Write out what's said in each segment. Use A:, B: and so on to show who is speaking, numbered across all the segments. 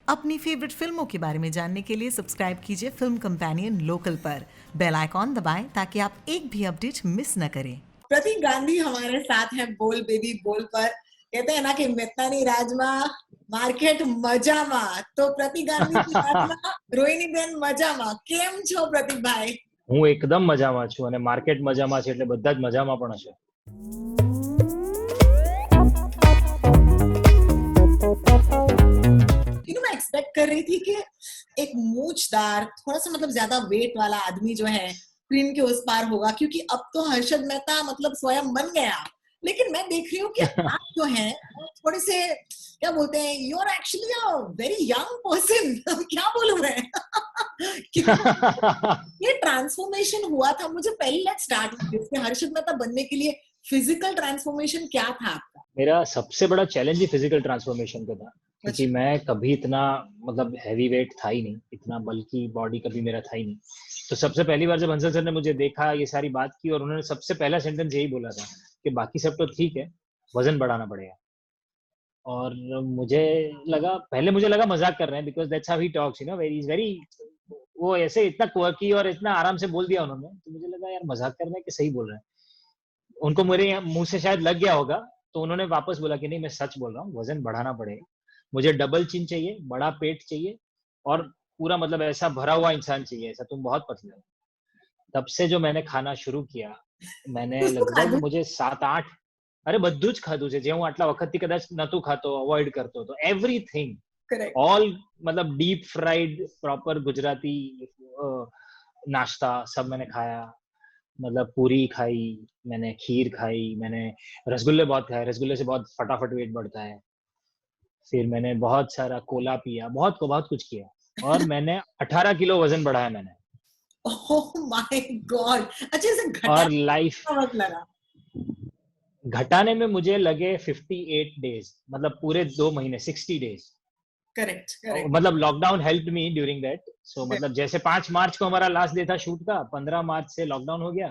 A: अपनी फेवरेट फिल्मों के बारे में जानने के लिए सब्सक्राइब कीजिए फिल्म कंपेनियन लोकल पर। बेल आइकॉन दबाएं ताकि आप एक भी अपडेट मिस न करें।
B: प्रतीक गांधी हमारे साथ है बोल बेबी बोल पर। कहते हैं ना कि मेतनानी राजमा मार्केट मजामा, तो प्रतीक गांधी की राजमा रोहिणी बेन मजामा। केम छो प्रतीक भाई?
C: હું એકદમ મજામાં છું અને માર્કેટ મજામાં છે એટલે બધા જ મજામાં પણ હશે.
B: मैं एक्सपेक्ट कर रही थी कि एक मूछदार थोड़ा सा मतलब ज्यादा वेट वाला आदमी जो है स्क्रीन के उस पार होगा, क्योंकि अब तो हर्षद मेहता मतलब स्वयं बन गया। लेकिन मैं देख रही हूँ कि आप जो हैं थोड़े से क्या बोलते हैं, you are actually a very young person. क्या बोलूं मैं? ये ट्रांसफॉर्मेशन हुआ था मुझे पहले। Let's start with this. Harshad Mehta बनने के लिए फिजिकल ट्रांसफॉर्मेशन क्या था आपका?
C: मेरा सबसे बड़ा चैलेंज ही फिजिकल ट्रांसफॉर्मेशन का था, क्योंकि मैं कभी इतना मतलब हैवी वेट था ही नहीं, इतना बल्कि बॉडी कभी मेरा था ही नहीं. तो सबसे पहली बार जब हंसल सर ने मुझे देखा, ये सारी बात की, और उन्होंने सबसे पहला सेंटेंस यही बोला था कि बाकी सब तो ठीक है, वजन बढ़ाना पड़ेगा. और मुझे लगा मजाक कर रहे हैं, because that's how he talks, very is very, वो ऐसे इतना क्वर्की और इतना आराम से बोल दिया उन्होंने, तो मुझे लगा यार मजाक कर रहे हैं कि सही बोल रहे हैं. उनको मेरे मुंह से शायद लग गया होगा, तो उन्होंने वापस बोला कि नहीं, मैं सच बोल रहा हूँ, वजन बढ़ाना पड़ेगा, मुझे डबल चिन चाहिए, बड़ा पेट चाहिए, और पूरा मतलब ऐसा भरा हुआ इंसान चाहिए, ऐसा तुम बहुत पतले हो. तब से जो मैंने खाना शुरू किया, मैंने लगभग मुझे 7-8, અરે બધું જ ખાધું છે જે હું આટલા વખતથી કદાચ નહોતું ખાતો, અવોઇડ કરતો હતો. એવરીથિંગ, ઓલ मतलब डीप फ्राइड प्रॉपर गुजराती नाश्ता सब मैंने खाया. मतलब पूरी खाई मैंने, खीर खाई मैंने, रसगुल्ले बहुत खाए, रसगुल्ले से बहुत फटाफट वेट बढ़ता है. फिर मैंने बहुत सारा कोला पिया, बहुत कुछ किया, और मैंने 18 किलो वजन बढ़ाया मैंने.
B: Oh my God! अच्छा, इसे
C: और लाइफ
B: वक्त लगा
C: घटाने में मुझे लगे 58 डेज, मतलब पूरे 2 महीने, 60 डेज.
B: करेक्ट
C: मतलब lockdown helped me during that. So मतलब जैसे 5 मार्च को हमारा लास्ट डे था शूट का, 15 मार्च से लॉकडाउन हो गया,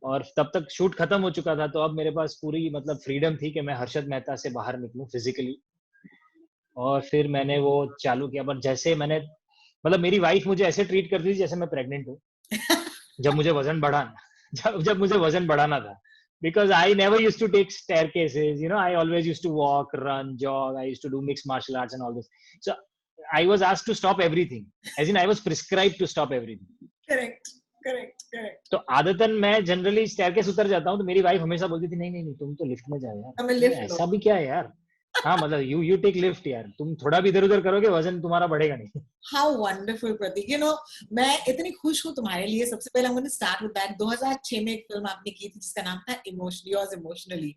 C: और तब तक शूट खत्म हो चुका था. तो अब मेरे पास पूरी मतलब फ्रीडम थी कि मैं हर्षद मेहता से बाहर निकलूं फिजिकली. और फिर मैंने वो चालू किया. पर जैसे मैंने मतलब मेरी वाइफ मुझे ऐसे ट्रीट करती थी जैसे मैं प्रेग्नेंट हूँ. जब मुझे वजन बढ़ाना जब मुझे वजन बढ़ाना था, because I never used to take staircases, I always used to walk, run, jog. I used to do mixed martial arts and all this. So I was asked to stop everything, as in I was prescribed to stop everything.
B: Correct.
C: तो आदतन मैं generally staircase उतर जाता हूँ, तो मेरी wife हमेशा बोलती थी, नहीं तुम तो लिफ्ट में जाओ यार, ऐसा भी क्या है यार. हाँ मतलब यू टेक लिफ्ट यार, तुम थोड़ा भी इधर उधर करोगे वजन तुम्हारा बढ़ेगा नहीं.
B: How wonderful प्रतीक. मैं इतनी खुश हूँ तुम्हारे लिए. सबसे पहले I'm going to start with that. 2006 में एक फिल्म आपने की थी जिसका नाम था इमोशनली.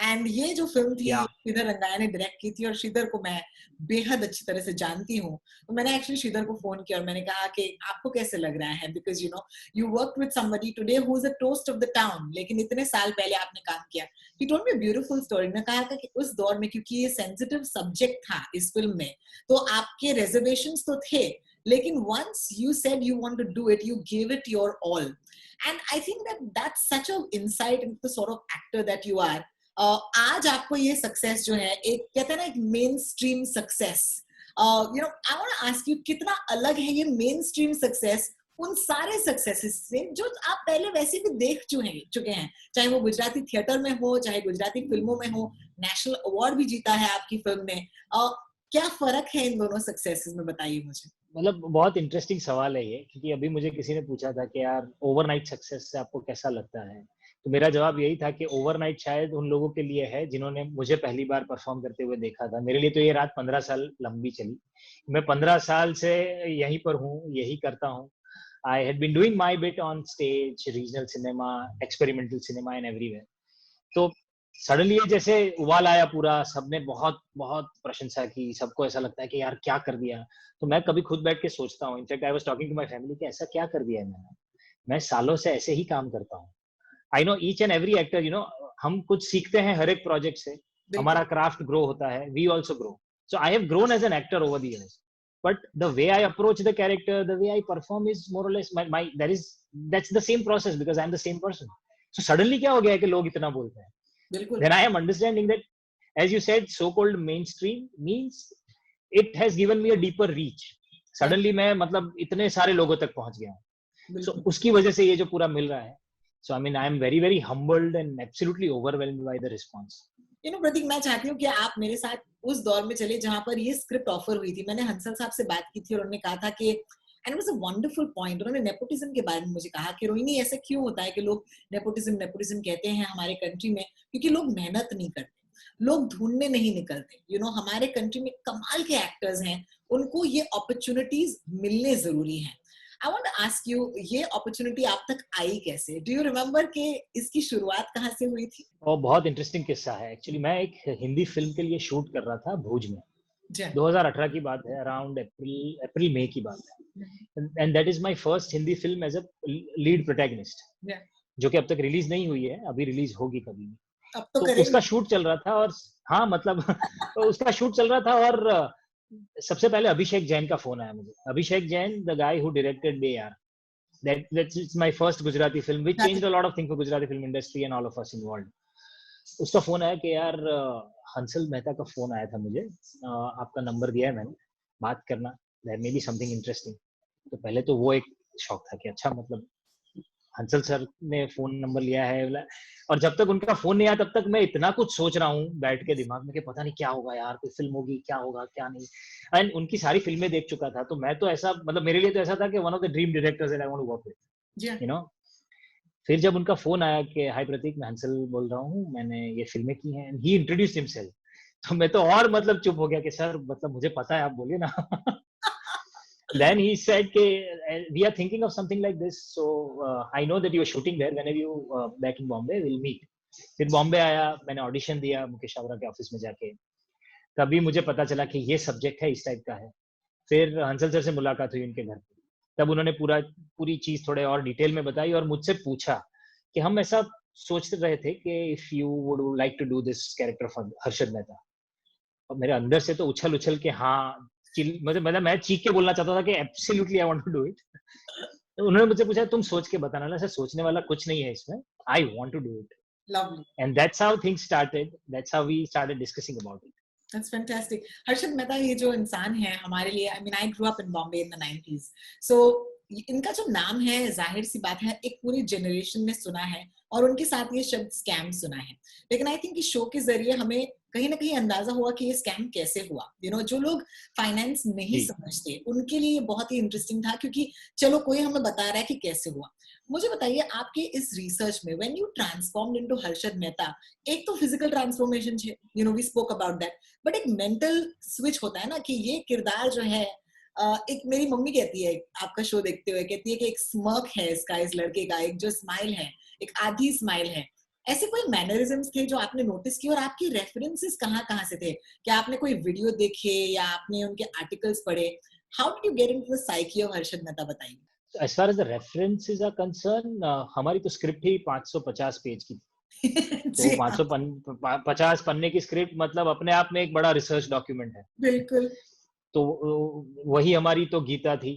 B: एंड ये जो फिल्म थी श्रीधर रंगाया ने डायरेक्ट की थी, और श्रीधर को मैं बेहद अच्छी तरह से जानती हूँ. तो मैंने एक्चुअली श्रीधर को फोन किया और मैंने कहा कि आपको कैसे लग रहा है, because you worked with somebody today who is the toast of the town, लेकिन इतने साल पहले आपने काम किया. He told me a beautiful story. मैं कहा था कि उस दौर में, क्योंकि ये सेंसिटिव सब्जेक्ट था इस फिल्म में, तो आपके रिजर्वेशंस तो थे, लेकिन once you said you want to do it, you gave it your all. And I think that that's such an insight into the sort of actor that you are. आज आपको ये success जो है, एक कहते हैं ना, एक mainstream success, I want to ask you, कितना अलग है ये मेन स्ट्रीम सक्सेस उन सारे सक्सेसेस से जो आप पहले वैसे भी देख चुके हैं, चाहे वो गुजराती थिएटर में हो, चाहे गुजराती फिल्मों में हो. नेशनल अवार्ड भी जीता है आपकी फिल्म ने. क्या फर्क है इन दोनों सक्सेसेस में, बताइए मुझे.
C: मतलब बहुत इंटरेस्टिंग सवाल है ये, क्योंकि अभी मुझे किसी ने पूछा था कि यार ओवरनाइट सक्सेस से आपको कैसा लगता है. तो मेरा जवाब यही था कि ओवरनाइट शायद उन लोगों के लिए है जिन्होंने मुझे पहली बार परफॉर्म करते हुए देखा था. मेरे लिए तो ये रात 15 साल लंबी चली. मैं 15 साल से यहीं पर हूँ, यही करता हूँ. I had been doing my bit on stage, regional cinema, experimental cinema and everywhere. तो सडनली ये जैसे उबाल आया पूरा, सबने बहुत बहुत प्रशंसा की, सबको ऐसा लगता है कि यार क्या कर दिया. तो मैं कभी खुद बैठ के सोचता हूँ, in fact I was talking to my family, कि ऐसा क्या कर दिया है मैंने. मैं सालों से ऐसे ही काम करता हूँ. I know each and every actor, हम कुछ सीखते हैं हर एक प्रोजेक्ट से, हमारा क्राफ्ट ग्रो होता है, we also grow. So I have grown as an actor over the years, but the way I approach the character, the way I perform is more or less my that's the same process, because I am the same person. So suddenly क्या हो गया है कि लोग इतना बोलते हैं. Then I am understanding that, as you said, so-called mainstream means it has given me a deeper reach. Suddenly मैं मतलब इतने सारे लोगों तक पहुंच गया हूँ. So उसकी वजह से ये जो पूरा मिल रहा है. So I mean I am very very humbled and absolutely overwhelmed by the response.
B: प्रतीक, मैं चाहती हूँ कि आप मेरे साथ उस दौर में चले जहां पर ये स्क्रिप्ट ऑफर हुई थी. मैंने हंसल साहब से बात की थी और उन्होंने कहा था कि and was a wonderful point. उन्होंने नेपोटिज्म के बारे में मुझे कहा कि रोहिणी ऐसा क्यों होता है कि लोग नेपोटिज्म कहते हैं हमारे कंट्री में, क्योंकि लोग मेहनत नहीं करते, लोग ढूंढने नहीं निकलते. हमारे कंट्री में कमाल के एक्टर्स हैं, उनको ये अपॉर्चुनिटीज मिलने जरूरी हैं. I want to ask you, ये अपॉर्चुनिटी आप तक आई कैसे? डू यू रिमेम्बर कि इसकी शुरुआत कहाँ से हुई थी?
C: और बहुत इंटरेस्टिंग किस्सा है. एक्चुअली मैं एक हिंदी फिल्म के लिए शूट कर रहा था भुज में. 2018 की बात है, अराउंड अप्रैल मई की बात है. And that is my first Hindi film as a lead protagonist, जो कि अब तक रिलीज नहीं हुई है. अभी रिलीज होगी कभी.
B: तो
C: उसका शूट चल रहा था और हाँ मतलब उसका शूट चल रहा था और सबसे पहले अभिषेक जैन का फोन आया मुझे. Abhishek Jain, the guy who directed Bey Yaar. That's my first Gujarati film, which changed a lot of things for Gujarati film industry and all of us involved. उसका फोन आया कि यार हंसल मेहता का फोन आया था मुझे, आपका नंबर दिया है मैंने, बात करना, there may be something interesting. तो पहले तो वो एक शौक था कि अच्छा मतलब हंसल सर ने फोन नंबर लिया है. और जब तक उनका फोन नहीं आया तब तक मैं इतना कुछ सोच रहा हूँ बैठ के दिमाग में कि पता नहीं क्या होगा यार, कोई फिल्म होगी, क्या होगा क्या नहीं. एंड उनकी सारी फिल्में देख चुका था, तो मैं तो ऐसा मतलब मेरे लिए तो ऐसा था कि one of the dream directors that I want to work with. फिर जब उनका फोन आया कि हाय प्रतीक, मैं हंसल बोल रहा हूँ, मैंने ये फिल्में की हैं, एंड ही इंट्रोड्यूस्ड हिमसेल्फ. तो मैं तो और मतलब चुप हो गया कि सर मतलब मुझे पता है, आप बोलिए ना. Then he said we are thinking of something like this, so I know that you are shooting there. Whenever you back in Bombay, we'll meet. फिर बॉम्बे आया, मैंने ऑडिशन दिया मुकेश चावरा के ऑफिस में जाके. तभी मुझे पता चला कि ये सब्जेक्ट है, इस टाइप का है. फिर हंसल सर से मुलाकात हुई उनके घर पे. तब उन्होंने पूरी चीज थोड़े और डिटेल में बताई और मुझसे पूछा कि हम ऐसा सोच रहे थे कि if you would like to do this character for Harshad Mehta. और मेरे अंदर से तो उछल के हाँ, मतलब मैं चीख के बोलना चाहता था कि absolutely I want to do it. तो उन्होंने मुझसे पूछा तुम सोच के बताना ना, ऐसा सोचने वाला कुछ नहीं है इसमें, I want to do it.
B: Lovely.
C: And that's how things started. That's how we started discussing about it.
B: That's fantastic. Harshad Mehta ये जो इंसान है हमारे लिए, I mean I grew up in Bombay in the 90s. So इनका जो नाम है, जाहिर सी बात है एक पूरी जनरेशन ने सुना है और उनके साथ ये शब्द स्कैम सुना है. लेकिन आई थिंक इस शो के जरिए हमें कहीं ना कहीं अंदाजा हुआ कि ये स्कैम कैसे हुआ. जो लोग फाइनेंस नहीं समझते उनके लिए बहुत ही इंटरेस्टिंग था, क्योंकि चलो कोई हमें बता रहा है कि कैसे हुआ. मुझे बताइए आपके इस रिसर्च में when you transformed into Harshad Mehta, एक तो फिजिकल ट्रांसफॉर्मेशन है, we spoke about that, but एक मेंटल स्विच होता है ना कि ये किरदार जो है, एक मेरी मम्मी कहती है आपका शो देखते हुए, कहती है कि एक स्मर्क है इसका, इस लड़के का एक जो स्माइल है, एक आधी स्माइल है. ऐसे कोई मैनरिज्म्स थे जो आपने नोटिस किए और आपके रेफरेंसेस कहाँ से थे? क्या आपने कोई वीडियो देखे या आपने उनके आर्टिकल्स पढ़े? How did you get into the psyche of Harshad Mehta, बताइए.
C: As far as the references are concerned, हमारी तो स्क्रिप्ट ही 550 पेज की थी. तो 550 पन्ने की स्क्रिप्ट मतलब अपने आप में एक बड़ा रिसर्च डॉक्यूमेंट है.
B: बिल्कुल.
C: तो वही हमारी तो गीता थी.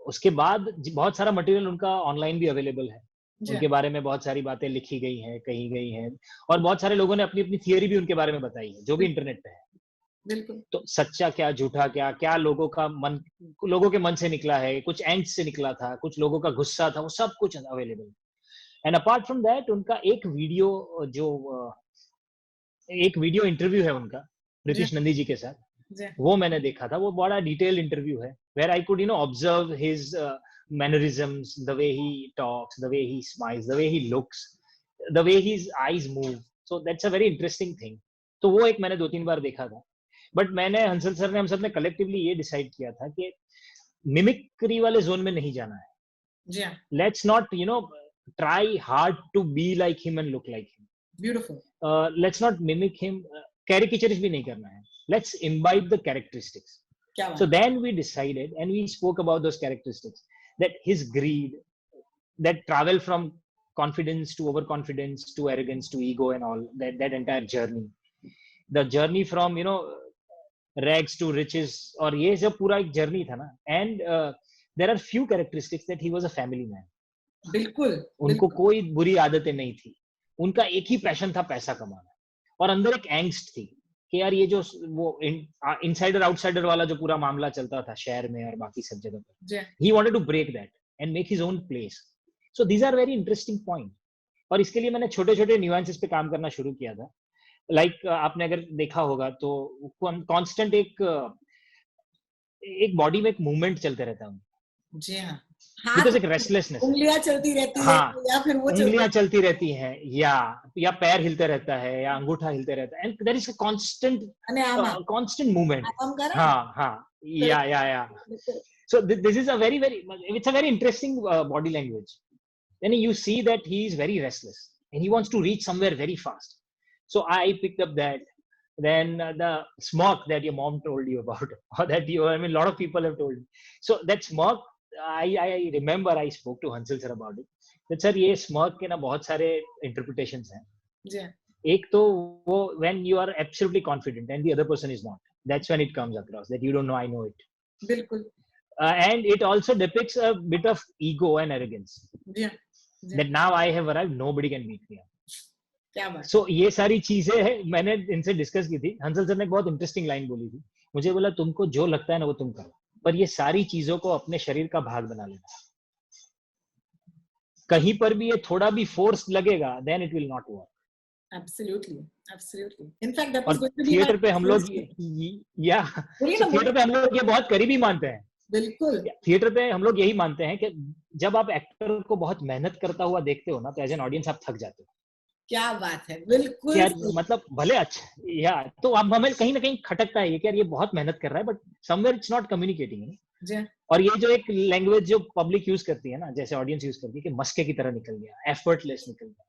C: उसके बाद बहुत सारा मटेरियल उनका ऑनलाइन भी अवेलेबल है. उनके बारे में बहुत सारी बातें लिखी गई हैं, कही गई हैं, और बहुत सारे लोगों ने अपनी अपनी थियरी भी उनके बारे में बताई है, जो भी इंटरनेट पे है.
B: बिल्कुल.
C: तो सच्चा क्या, झूठा क्या लोगों के मन से निकला है, कुछ एंग्स्ट से निकला था, कुछ लोगों का गुस्सा था, वो सब कुछ available. And apart from that उनका एक वीडियो इंटरव्यू है उनका नीतीश नंदी जी के साथ, वो मैंने देखा था. वो बड़ा डिटेल इंटरव्यू है, where I could observe his mannerisms, the way he talks, the way he smiles, the way he looks, the way his eyes move. So that's a very interesting thing. तो वो एक मैंने 2-3 बार देखा था. But मैंने Hansal sir ने हम सब ने कलेक्टिवली ये डिसाइड किया था कि मिमिक्री वाले जोन में नहीं जाना है. Let's not try hard to be like him and look like him.
B: Beautiful.
C: Let's not mimic him. Caricaturist भी नहीं करना है. Let's imbibe the characteristics. So then we decided and we spoke about those characteristics, that his greed, that travel from confidence to overconfidence to arrogance to ego and all that entire journey, the journey from rags to riches, और ये सब पूरा एक journey था ना. And there are few characteristics that he was a family man.
B: बिल्कुल.
C: उनको कोई बुरी आदतें नहीं थी. उनका एक ही पैशन था पैसा कमाना, और अंदर एक एंग्स्ट थी कि यार ये जो वो इनसाइडर आउटसाइडर वाला जो पूरा मामला चलता था शहर में और बाकी सब जगह पर, he wanted to break that and make his own place. So these are very interesting point. और इसके लिए मैंने छोटे छोटे न्यूएंसेस पे काम करना शुरू किया था. लाइक आपने अगर देखा होगा तो कांस्टेंट एक बॉडी में एक मूवमेंट चलते रहता है.
B: जी हाँ,
C: बिकॉज एक रेस्टलेसनेस,
B: उंगलियां चलती रहती है,
C: हाँ,
B: या फिर वो
C: उंगलियां चलती रहती हैं, या पैर हिलते रहता है, या अंगूठा हिलते रहता है, and there is a constant movement. हाँ, yeah so this is a very it's a very interesting body language. Then you see that he is very restless and he wants to reach somewhere very fast. So I picked up that. Then the smirk that your mom told you about, or that a lot of people have told me. So that smirk, I remember I spoke to Hansal sir about it. That sir, ये smirk के ना बहुत सारे interpretations हैं.
B: जी.
C: एक तो वो when you are absolutely confident and the other person is not, that's when it comes across that you don't know I know it.
B: बिल्कुल.
C: And it also depicts a bit of ego and arrogance.
B: Yeah.
C: That now I have arrived, nobody can beat me.
B: क्या बात.
C: So ये सारी चीजें हैं, मैंने इनसे discuss की थी. हंसल सर ने एक बहुत इंटरेस्टिंग लाइन बोली थी. मुझे बोला तुमको जो लगता है ना वो तुम करो, पर ये सारी चीजों को अपने शरीर का भाग बना लेना. कहीं पर भी ये थोड़ा भी फोर्स लगेगा, then it will not work.
B: Absolutely. In fact, that was
C: और
B: going to be
C: थिएटर पे हम लोग थिएटर पे हम लोग ये बहुत करीबी मानते हैं.
B: बिल्कुल.
C: थिएटर पे हम लोग यही मानते हैं कि जब आप एक्टर को बहुत मेहनत करता हुआ देखते हो ना, तो एज एन ऑडियंस आप थक जाते हो.
B: क्या बात है, बिल्कुल.
C: यार मतलब भले अच्छा यार, तो अब हमें कहीं ना कहीं खटकता है ये कि यार ये बहुत मेहनत कर रहा है, but somewhere it's not communicating. और ये जो एक लैंग्वेज जो पब्लिक यूज करती है ना, जैसे ऑडियंस यूज करती है कि मस्के की तरह निकल गया, एफर्टलेस निकल गया.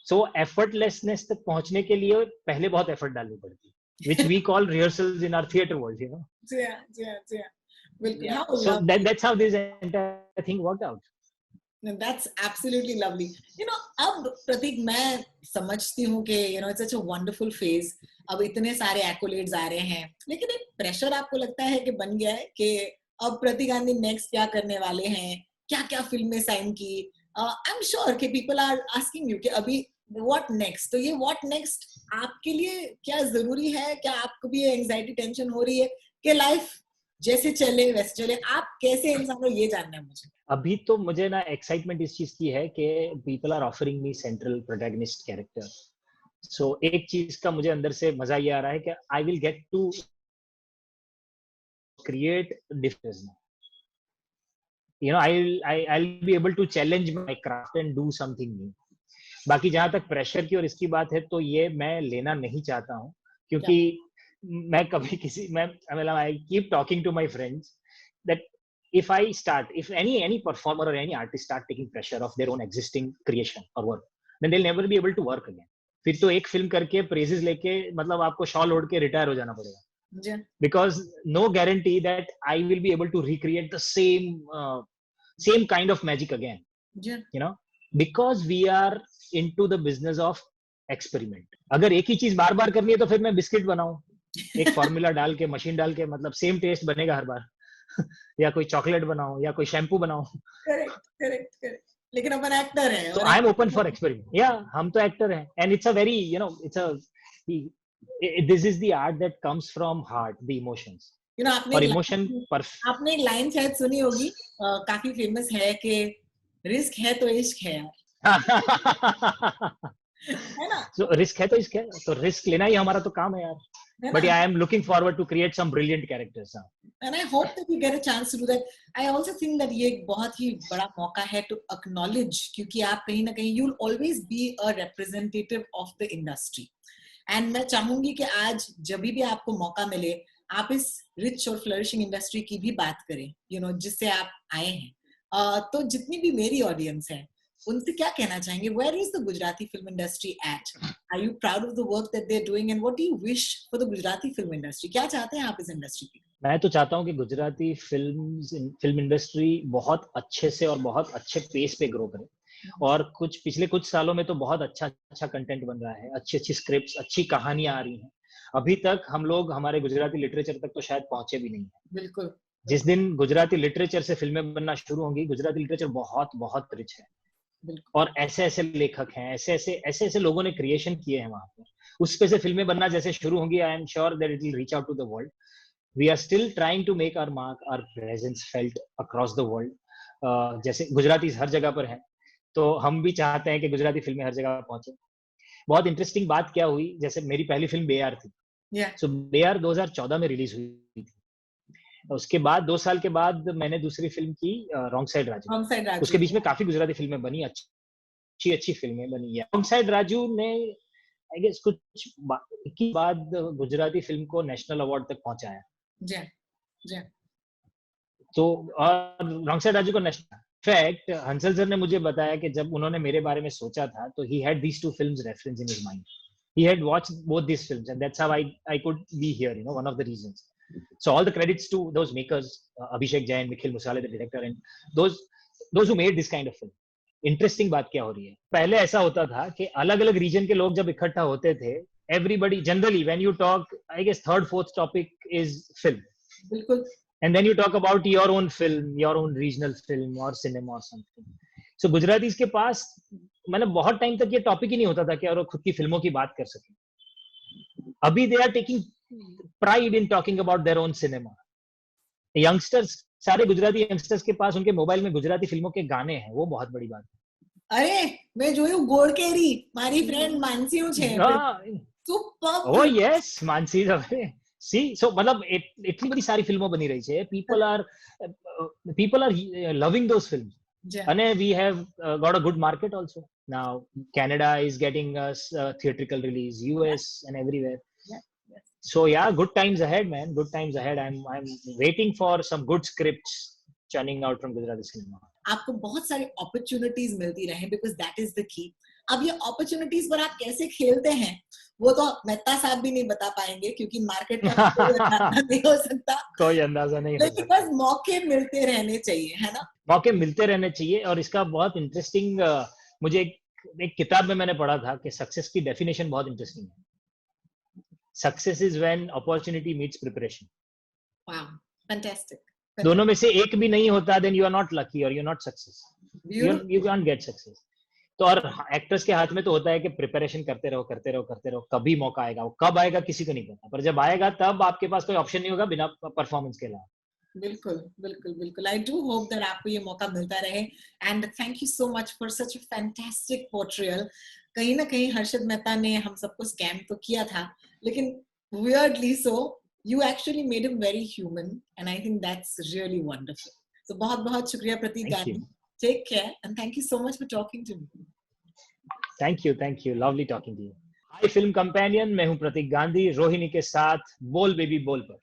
C: सो एफर्टलेसनेस तक पहुंचने के लिए पहले बहुत एफर्ट डालनी पड़ती है, which we call rehearsals in our theater world, you know.
B: Yeah. Biल्कुल.
C: So that's how this entire thing worked out.
B: That's absolutely lovely. अब प्रतीक मैं समझती हूँ कि it's such a wonderful phase. अब इतने सारे accolades आ रहे हैं, लेकिन एक प्रेशर आपको लगता है कि बन गया है कि अब प्रतीक गांधी नेक्स्ट क्या करने वाले हैं, क्या फिल्में साइन की. I'm sure कि people are asking you कि अभी what next. तो ये what next आपके लिए क्या जरूरी है? क्या आपको भी एंजाइटी टेंशन हो रही है कि लाइफ जैसे चले वैसे चले? आप कैसे इंसान हो, ये जानना है मुझे.
C: अभी तो मुझे ना एक्साइटमेंट इस चीज की है कि people are offering me central protagonist character. So एक चीज का मुझे अंदर से मजा ये आ रहा है कि I will get to create difference. I'll be able to challenge my craft and do something new. बाकी जहां तक प्रेशर की और इसकी बात है, तो ये मैं लेना नहीं चाहता हूँ, क्योंकि मैं कभी I keep talking to my friends that if any performer or any artist start taking pressure of their own existing creation or work, then they'll never be able to work again. फिर तो एक film करके praises लेके मतलब आपको shawl ओढ़ के retire हो जाना पड़ेगा. Because no guarantee that I will be able to recreate the same kind of magic again. Because we are into the business of experiment. अगर एक ही चीज बार बार करनी है तो फिर मैं बिस्किट बनाऊं, एक फॉर्मूला डाल के, मशीन डाल के, मतलब सेम टेस्ट बनेगा हर बार. या कोई चॉकलेट बनाऊं या कोई शैम्पू बनाऊं.
B: करेक्ट. लेकिन अपन एक्टर हैं.
C: So I am open for experiment. Yeah, हम तो एक्टर हैं. And it's a very, this is the art that comes from heart, the emotions. और इमोशन
B: आपने एक लाइन शायद सुनी होगी, काफी फेमस है कि रिस्क है तो इश्क है यार. है ना?
C: So रिस्क है तो इश्क है, तो रिस्क लेना ही हमारा तो काम है यार. But I am looking forward to create some brilliant characters.
B: And I hope that you get a chance to do that. I also think that ये एक बहुत ही बड़ा मौका है to acknowledge, क्योंकि आप कहीं ना कहीं you'll always be a representative of the industry. And मैं चाहूंगी कि आज जब भी आपको मौका मिले, आप इस rich और flourishing industry की भी बात करें, जिससे आप आए हैं. तो जितनी भी मेरी audience है, उनसे क्या कहना चाहेंगे? Where is the Gujarati film industry at? Are you proud of the work that they're doing, and what do you wish for the Gujarati film industry? क्या चाहते हैं आप इस इंडस्ट्री की?
C: मैं तो चाहता हूं कि गुजराती फिल्म इंडस्ट्री बहुत अच्छे से और बहुत अच्छे पेस पे ग्रो करे. और पिछले कुछ सालों में तो बहुत अच्छा कंटेंट बन रहा है, अच्छी स्क्रिप्ट्स, अच्छी कहानियां आ रही हैं. अभी तक हम लोग हमारे गुजराती लिटरेचर तक तो शायद पहुंचे भी नहीं है.
B: बिल्कुल.
C: जिस दिन गुजराती लिटरेचर से फिल्में बनना शुरू होंगी, गुजराती लिटरेचर बहुत बहुत रिच है.
B: बिल्कुल।
C: और ऐसे ऐसे लेखक हैं, ऐसे ऐसे लोगों ने क्रिएशन किए हैं वहां पर, उस पे से फिल्में बनना जैसे शुरू होंगी, I am sure that it will reach out to the world. We are still trying to make our mark, our presence felt across the world. जैसे गुजराती हर जगह पर हैं, तो हम भी चाहते हैं कि गुजराती फिल्में हर जगह पहुंचे. बहुत इंटरेस्टिंग बात क्या हुई, जैसे मेरी पहली फिल्म बेयार थी. सो बेयार 2014 में रिलीज हुई थी. उसके बाद 2 साल के बाद मैंने दूसरी फिल्म की wrong side Raju.
B: Wrong side Raju,
C: उसके बीच में काफी गुजराती फिल्में बनी, अच्छी अच्छी फिल्में बनी है. रॉन्ग साइड राजू ने आई गेस कुछ की बाद गुजराती फिल्म को नेशनल अवार्ड तक पहुंचाया.
B: जी जी.
C: तो और रॉन्ग साइड राजू को नेशनल फैक्ट हंसल सर ने मुझे बताया कि जब उन्होंने मेरे बारे में सोचा था, तो he had these two films reference in his mind. He had watched both these films, and that's how I could be here. You know, one of the reasons. So all the credits to those makers, Abhishek Jain, Nikhil Musale, the director, and those who made this kind of film. Interesting बात क्या हो रही है, पहले ऐसा होता था कि अलग अलग रीजन के लोग जब इकट्ठा होते थे, everybody generally when you talk, I guess third fourth topic is film.
B: बिल्कुल.
C: And then you talk about your own film, your own regional film or cinema or something. So Gujaratis के पास मैंने बहुत टाइम तक ये topic ही नहीं होता था कि और खुद की फिल्मों की बात कर सके. अभी they are taking pride in talking about their own cinema. Youngsters, सारे गुजराती यंगस्टर्स के पास उनके मोबाइल में गुजराती फिल्मों के गाने हैं, वो बहुत बड़ी बात है.
B: अरे मैं જોયું ગોળકેરી, મારી ફ્રેન્ડ માનસીઓ છે. Super.
C: Oh yes, Mansi. See, so मतलब इतनी बड़ी सारी फिल्मों बनी रही है. People are loving those films. And we have got a good market also. Now Canada is getting us theatrical release, US and everywhere. So yeah, good times ahead, man. Good times ahead. I'm waiting for some good scripts churning out from Gujarati cinema.
B: आपको बहुत सारी opportunities मिलती रहे, because that is the key. अब ये opportunities पर आप कैसे खेलते हैं वो तो मेहता साहब भी नहीं बता पाएंगे, क्योंकि मार्केट का कोई अंदाजा नहीं हो सकता.
C: कोई अंदाजा नहीं हो सकता.
B: लेकिन बस मौके मिलते रहने चाहिए, है ना?
C: मौके मिलते रहने चाहिए. और इसका बहुत इंटरेस्टिंग मुझे एक किताब में मैंने पढ़ा था कि सक्सेस की डेफिनेशन बहुत इंटरेस्टिंग है. Success is when opportunity meets preparation.
B: Wow, fantastic.
C: दोनों में से एक भी नहीं होता, then you are not lucky और you are not success. You can't get success. तो और एक्टर्स के हाथ में तो होता है कि प्रिपरेशन करते रहो, कभी मौका आएगा. वो कब आएगा किसी को नहीं पता, पर जब आएगा तब आपके पास कोई ऑप्शन नहीं होगा बिना परफॉर्मेंस के अलावा.
B: बिल्कुल बिल्कुल बिल्कुल. आई डू होप दैट आपको ये मौका मिलता रहे. And thank you so much for such a fantastic portrayal. कहीं ना कहीं हर्षद मेहता ने हम सबको स्कैम तो किया था, लेकिन weirdly so you actually made him very human, and I think that's really wonderful. So बहुत बहुत शुक्रिया प्रतीक Gandhi. Take care and thank you so much for talking to me.
C: Thank you. Lovely talking to you. Hi Film Companion, मैं हूँ प्रतीक गांधी, रोहिणी के साथ बोल baby बोल पर.